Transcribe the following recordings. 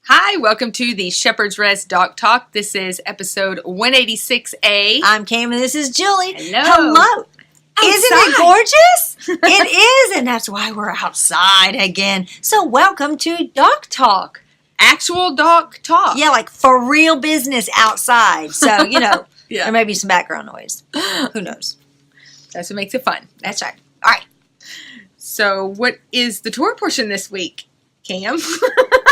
Hi, welcome to the Shepherd's Rest Doc Talk. This is episode 186A. I'm Cam and this is Julie. Hello. Isn't it gorgeous? It is, and that's why we're outside again. So welcome to Doc Talk. Actual Doc Talk. Yeah, like for real business outside. So, Yeah. There may be some background noise. Who knows? That's what makes it fun. That's right. All right. So what is the tour portion this week, Cam?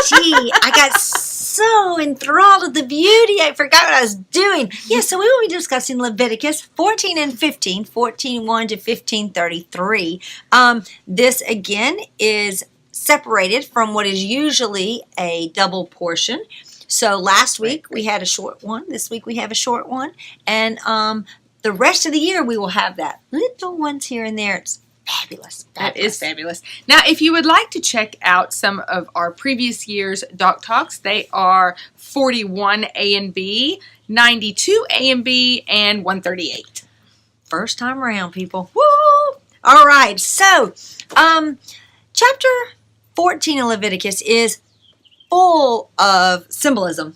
Gee, I got so enthralled with the beauty, I forgot what I was doing. Yeah, so we will be discussing Leviticus 14 and 15, 14:1 to 15:33. This, again, is separated from what is usually a double portion. So last week we had a short one. This week we have a short one. And the rest of the year we will have that. Little ones here and there. It's fabulous. That is fabulous. Now, if you would like to check out some of our previous year's Doc Talks, they are 41 A and B, 92 A and B, and 138. First time around, people. Woo! All right, so chapter 14 of Leviticus is full of symbolism,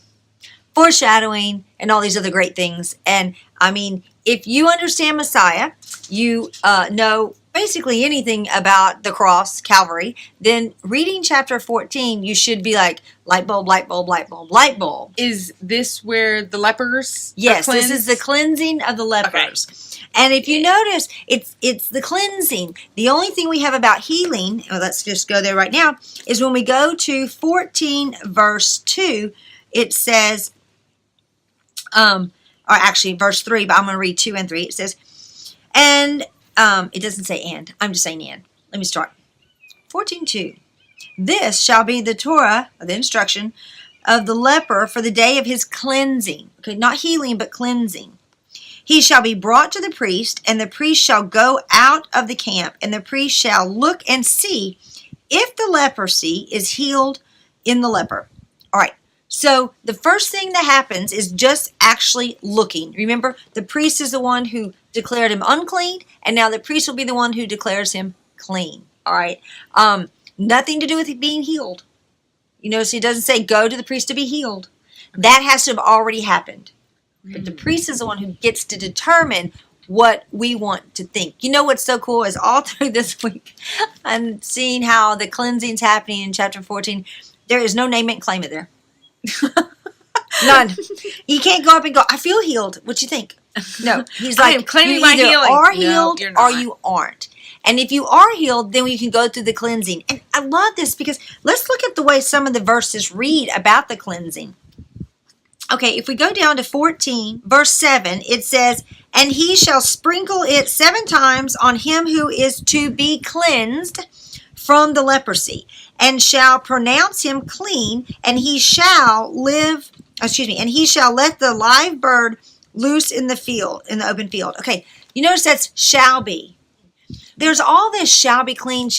foreshadowing, and all these other great things. And, I mean, if you understand Messiah, you know basically anything about the cross, Calvary, then reading chapter 14, you should be like, light bulb, light bulb, light bulb, light bulb. Is this where the lepers Yes, are this is the cleansing of the lepers. Okay. And if you notice, it's the cleansing. The only thing we have about healing, let's just go there right now, is when we go to 14 verse 2, it says, or actually verse 3, but I'm going to read 2 and 3. It says, and it doesn't say and. I'm just saying and. Let me start. 14:2. This shall be the Torah, or the instruction, of the leper for the day of his cleansing. Okay, not healing, but cleansing. He shall be brought to the priest, and the priest shall go out of the camp, and the priest shall look and see if the leprosy is healed in the leper. All right. So the first thing that happens is just actually looking. Remember, the priest is the one who declared him unclean, and now the priest will be the one who declares him clean. All right. Nothing to do with it being healed. You know, so it doesn't say go to the priest to be healed. That has to have already happened. But the priest is the one who gets to determine what we want to think. You know what's so cool is all through this week, I'm seeing how the cleansing's happening in chapter 14. There is no name it and claim it there. None. You can't go up and go, I feel healed. What you think? No. He's like, I'm claiming you my either healing. are healed No, or you aren't. And if you are healed, then you can go through the cleansing. And I love this because let's look at the way some of the verses read about the cleansing. Okay, if we go down to 14, verse 7, it says, and he shall sprinkle it 7 times on him who is to be cleansed from the leprosy, and shall pronounce him clean, and he shall let the live bird loose in the field, in the open field. Okay, you notice that's shall be. There's all this shall be clean,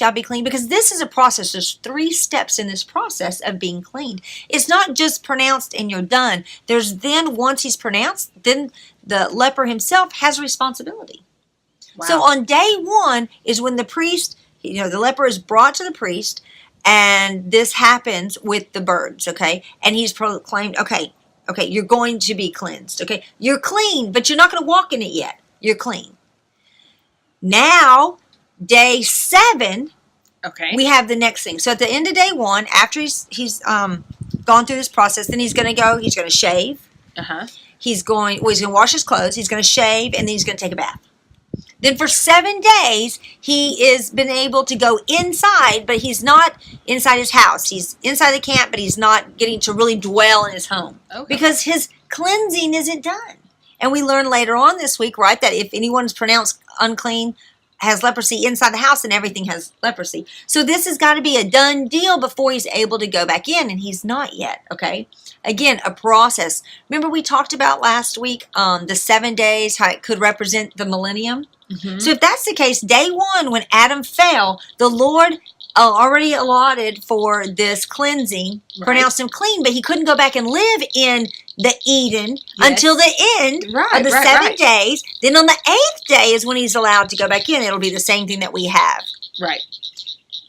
because this is a process. There's 3 steps in this process of being cleaned. It's not just pronounced and you're done. There's then, once he's pronounced, then the leper himself has responsibility. Wow. So on day 1 is when the priest, the leper is brought to the priest, and this happens with the birds, okay? And he's proclaimed, okay, you're going to be cleansed, okay? You're clean, but you're not going to walk in it yet. You're clean. Now, day 7, we have the next thing. So at the end of day 1, after he's gone through this process, then he's going to shave. He's going to wash his clothes. He's going to shave, and then he's going to take a bath. Then for 7 days, he is been able to go inside, but he's not inside his house. He's inside the camp, but he's not getting to really dwell in his home. Because his cleansing isn't done. And we learn later on this week, right, that if anyone's pronounced unclean, has leprosy inside the house, and everything has leprosy. So this has got to be a done deal before he's able to go back in, and he's not yet, okay? Again, a process. Remember we talked about last week the 7 days, how it could represent the millennium? So if that's the case, day 1, when Adam fell, the Lord already allotted for this cleansing, pronounced him clean, but he couldn't go back and live in the Eden until the end of the 7 days. Then on the 8th day is when he's allowed to go back in. It'll be the same thing that we have. Right.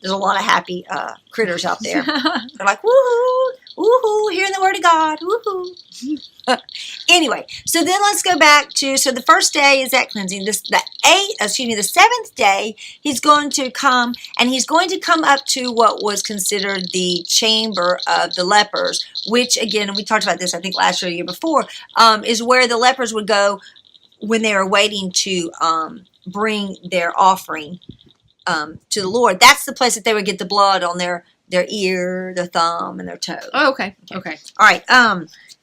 There's a lot of happy critters out there. They're like, woohoo, woohoo, hearing the word of God, woohoo. Anyway, so then let's go back to, so the first day is that cleansing. The 7th day, he's going to come, and he's going to come up to what was considered the chamber of the lepers, which, again, we talked about this, I think, last year or the year before, is where the lepers would go when they were waiting to bring their offering to the Lord. That's the place that they would get the blood on their ear, their thumb, and their toe. Oh, okay. Okay. All right.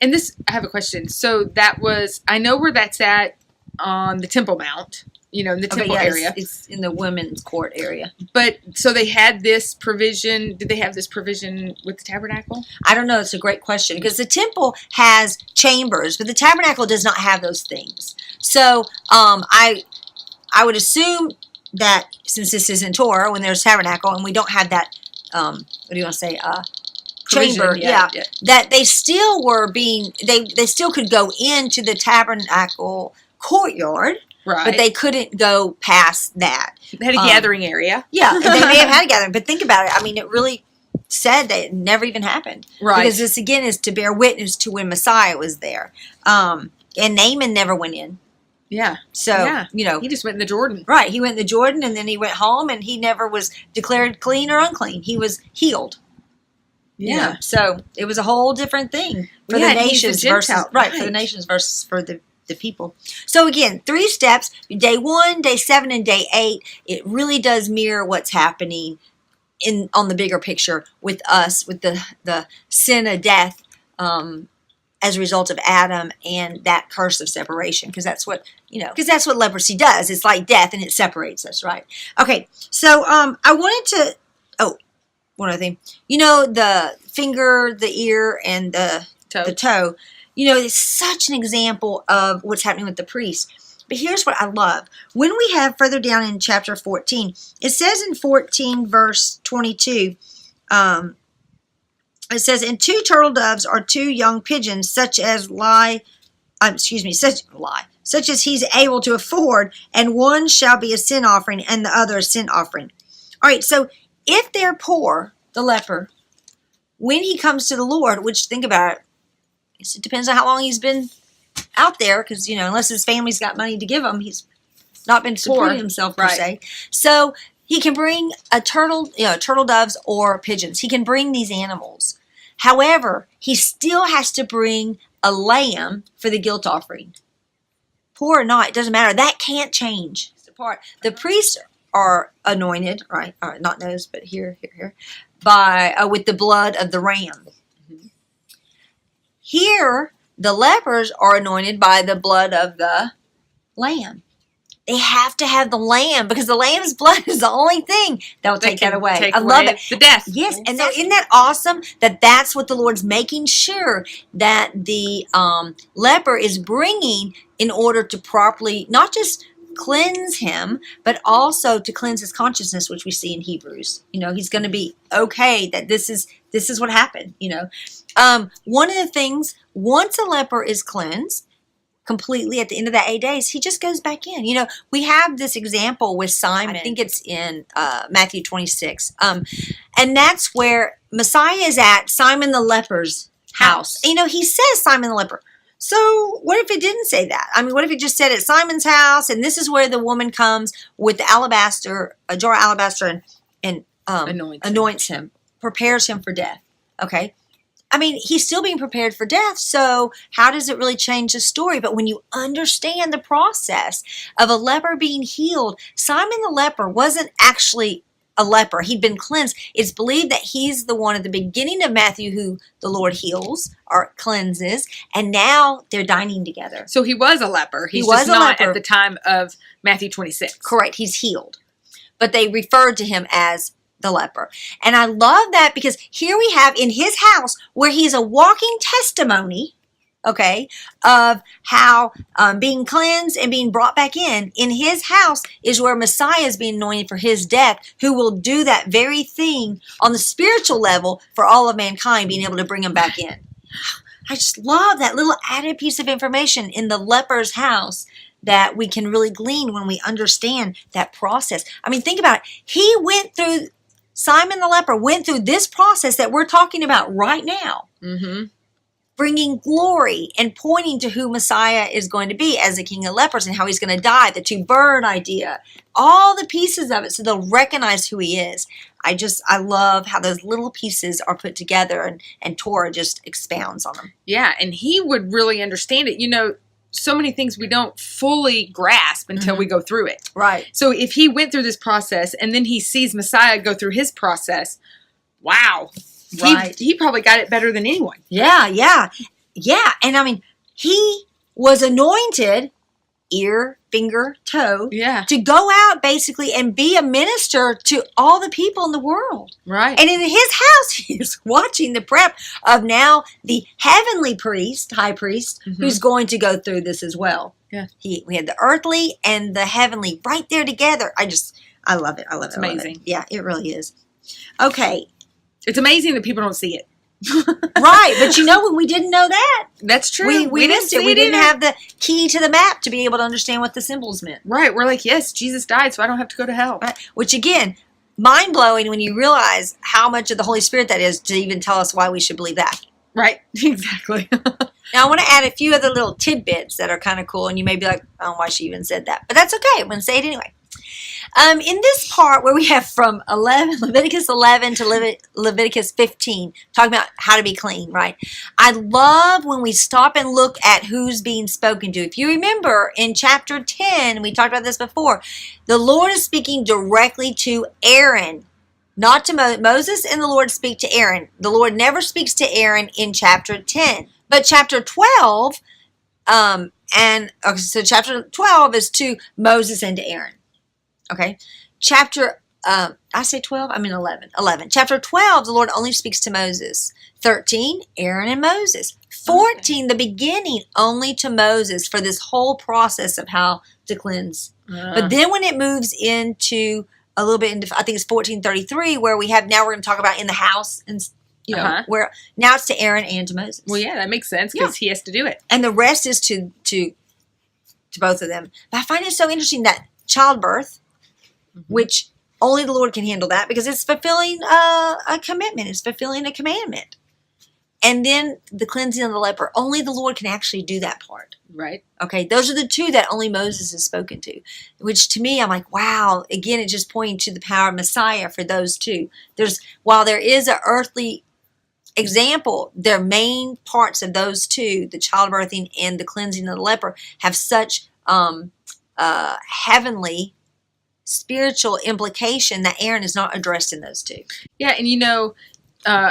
And this, I have a question. So that was, I know where that's at on the Temple Mount, in the temple area. It's in the women's court area. But, so they had this provision. Did they have this provision with the tabernacle? I don't know. It's a great question, because the temple has chambers, but the tabernacle does not have those things. So I would assume that since this is in Torah, when there's tabernacle, and we don't have that, what do you want to say, chamber, that they still were being, they still could go into the tabernacle courtyard, right? But they couldn't go past that. They had a gathering area. Yeah, and they may have had a gathering, but think about it. I mean, it really said that it never even happened. Right. Because this, again, is to bear witness to when Messiah was there. And Naaman never went in. Yeah. So, he just went in the Jordan. Right. He went in the Jordan, and then he went home, and he never was declared clean or unclean. He was healed. Yeah. So it was a whole different thing for the nations versus for the nations versus for the people. So again, 3 steps: day 1, day 7, and day 8. It really does mirror what's happening on the bigger picture with us, with the sin of death as a result of Adam and that curse of separation, because that's what leprosy does. It's like death, and it separates us, right? Okay, so I wanted to. One other thing, the finger, the ear, and the toe, it's such an example of what's happening with the priest. But here's what I love. When we have further down in chapter 14, it says in 14 verse 22, it says, and 2 turtle doves or 2 young pigeons, such as he's able to afford, and one shall be a sin offering, and the other a sin offering. All right, so if they're poor, the leper, when he comes to the Lord, which, think about it, it depends on how long he's been out there, because, unless his family's got money to give him, he's not been supporting himself, per se. So he can bring a turtle doves or pigeons. He can bring these animals. However, he still has to bring a lamb for the guilt offering. Poor or not, it doesn't matter. That can't change. The priests are anointed, right? Not nose, but here, by with the blood of the ram. Mm-hmm. Here, the lepers are anointed by the blood of the lamb. They have to have the lamb, because the lamb's blood is the only thing that will take that away. I love it. The death. Yes, and isn't that awesome that that's what the Lord's making sure that the leper is bringing in order to properly, not just cleanse him, but also to cleanse his consciousness, which we see in Hebrews. He's going to be okay that this is what happened. One of the things, once a leper is cleansed completely at the end of that 8 days, he just goes back in. We have this example with Simon. I think it's in Matthew 26. And that's where Messiah is at Simon the leper's house. He says Simon the leper. So what if it didn't say that? I mean, what if it just said at Simon's house, and this is where the woman comes with the a jar of alabaster, and anoints him, prepares him for death. Okay. I mean, he's still being prepared for death, so how does it really change the story? But when you understand the process of a leper being healed, Simon the leper wasn't actually a leper. He'd been cleansed. It's believed that he's the one at the beginning of Matthew who the Lord heals or cleanses, and now they're dining together. So he was a leper. He was just not at the time of Matthew 26. Correct. He's healed. But they referred to him as the leper. And I love that, because here we have in his house, where he's a walking testimony, okay, of how being cleansed and being brought back in his house is where Messiah is being anointed for his death, who will do that very thing on the spiritual level for all of mankind, being able to bring him back in. I just love that little added piece of information in the leper's house that we can really glean when we understand that process. I mean, think about it. He went through Simon the leper went through this process that we're talking about right now, bringing glory and pointing to who Messiah is going to be as the king of lepers and how he's going to die, the two-bird idea, all the pieces of it so they'll recognize who he is. I love how those little pieces are put together and Torah just expounds on them. Yeah, and he would really understand it. You know, so many things we don't fully grasp until we go through it. Right. So if he went through this process and then he sees Messiah go through his process, wow. Right. He probably got it better than anyone. Yeah. And I mean, he was anointed, ear, finger, toe, to go out basically and be a minister to all the people in the world. Right. And in his house, he's watching the prep of now the heavenly priest, high priest, who's going to go through this as well. Yeah. We had the earthly and the heavenly right there together. I love it. It's amazing. Yeah, it really is. Okay. It's amazing that people don't see it. Right, but you know when we didn't know that? That's true. We missed it. We didn't have the key to the map to be able to understand what the symbols meant. Right, we're like, yes, Jesus died, so I don't have to go to hell. Right. Which again, mind-blowing when you realize how much of the Holy Spirit that is to even tell us why we should believe that. Right, exactly. Now I want to add a few other little tidbits that are kind of cool, and you may be like, oh, why she even said that? But that's okay. I'm going to say it anyway. In this part where we have from Leviticus 11 to Leviticus 15, talking about how to be clean, right? I love when we stop and look at who's being spoken to. If you remember in chapter 10, we talked about this before, the Lord is speaking directly to Aaron, not to Moses, and the Lord speak to Aaron. The Lord never speaks to Aaron in chapter 10. But chapter 12, so chapter 12 is to Moses and to Aaron. Okay, chapter, I say 12, I mean 11. 11. Chapter 12, the Lord only speaks to Moses. 13, Aaron and Moses. 14, the beginning, only to Moses for this whole process of how to cleanse. But then when it moves into a little bit into, I think it's 1433, where we're going to talk about in the house and where now it's to Aaron and to Moses. Well, yeah, that makes sense because he has to do it. And the rest is to both of them. But I find it so interesting that childbirth, which only the Lord can handle that because it's fulfilling a commitment. It's fulfilling a commandment. And then the cleansing of the leper, only the Lord can actually do that part. Right. Okay, those are the two that only Moses has spoken to, which to me, I'm like, wow. Again, it just pointing to the power of Messiah for those two. While there is an earthly example, their main parts of those two, the childbirthing and the cleansing of the leper, have such heavenly spiritual implication that Aaron is not addressed in those two. Yeah, and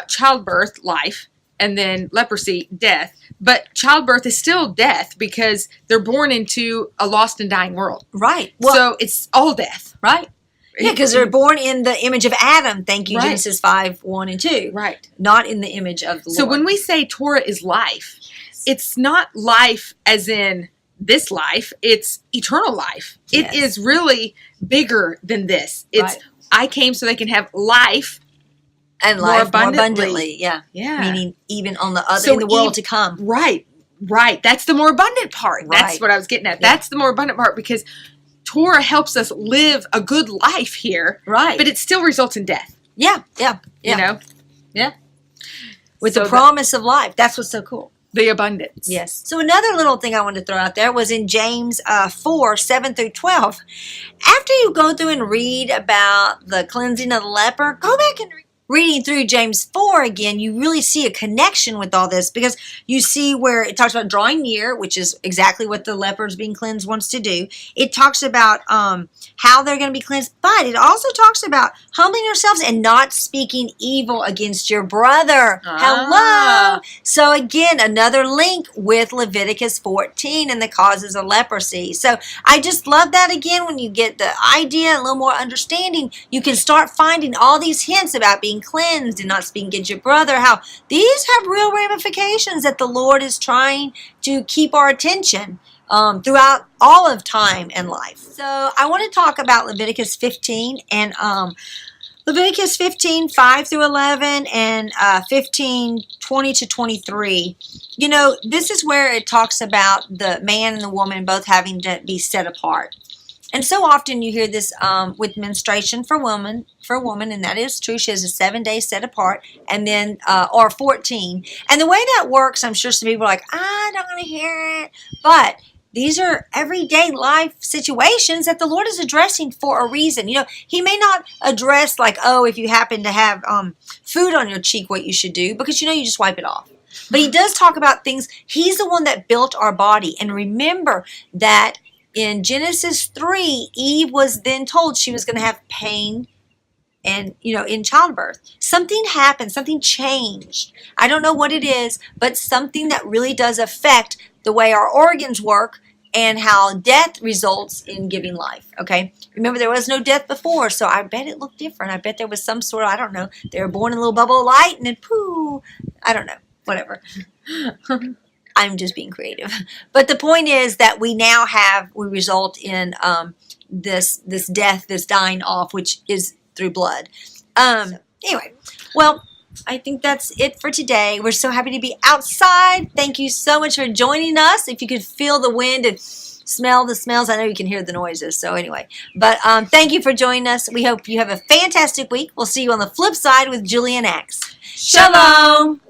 childbirth, life, and then leprosy, death. But childbirth is still death because they're born into a lost and dying world. Right. Well, so it's all death. Right. Yeah, because they're born in the image of Adam. Thank you, Genesis 5, 1 and 2. Right. Not in the image of the Lord. So when we say Torah is life, it's not life as in this life, it's eternal life. It is really bigger than this. It's I came so they can have life and life more abundantly. Yeah. Meaning even on the other in the world to come. Right. That's the more abundant part. Right. That's what I was getting at. Yeah. That's the more abundant part because Torah helps us live a good life here. Right. But it still results in death. Yeah. You know? Yeah. With the promise of life. That's what's so cool. The abundance. Yes. So another little thing I wanted to throw out there was in James 4, 7 through 12. After you go through and read about the cleansing of the leper, go back and reading through James 4 again, you really see a connection with all this because you see where it talks about drawing near, which is exactly what the lepers being cleansed wants to do. It talks about how they're going to be cleansed, but it also talks about humbling yourselves and not speaking evil against your brother. Hello. So again, another link with Leviticus 14 and the causes of leprosy. So I just love that again when you get the idea, a little more understanding, you can start finding all these hints about being cleansed and not speaking against your brother, how these have real ramifications that the Lord is trying to keep our attention throughout all of time and life. So I want to talk about Leviticus 15 and Leviticus 15, 5 through 11 and 15, 20 to 23. You know, this is where it talks about the man and the woman both having to be set apart. And so often you hear this with menstruation for woman, and that is true. She has a 7 day set apart, and then or 14. And the way that works, I'm sure some people are like, I don't want to hear it, but these are everyday life situations that the Lord is addressing for a reason. You know, He may not address like, oh, if you happen to have food on your cheek, what you should do, because you just wipe it off. But He does talk about things. He's the one that built our body. And remember that in Genesis 3, Eve was then told she was going to have pain and, in childbirth. Something happened. Something changed. I don't know what it is, but something that really does affect the way our organs work and how death results in giving life, okay? Remember, there was no death before, so I bet it looked different. I bet there was some sort of, I don't know, they were born in a little bubble of light and then pooh, I don't know, whatever. I'm just being creative. But the point is that we now we result in this death, this dying off, which is through blood. Anyway, well, I think that's it for today. We're so happy to be outside. Thank you so much for joining us. If you could feel the wind and smell the smells, I know you can hear the noises. So anyway, but thank you for joining us. We hope you have a fantastic week. We'll see you on the flip side with Julie and Axe. Shalom.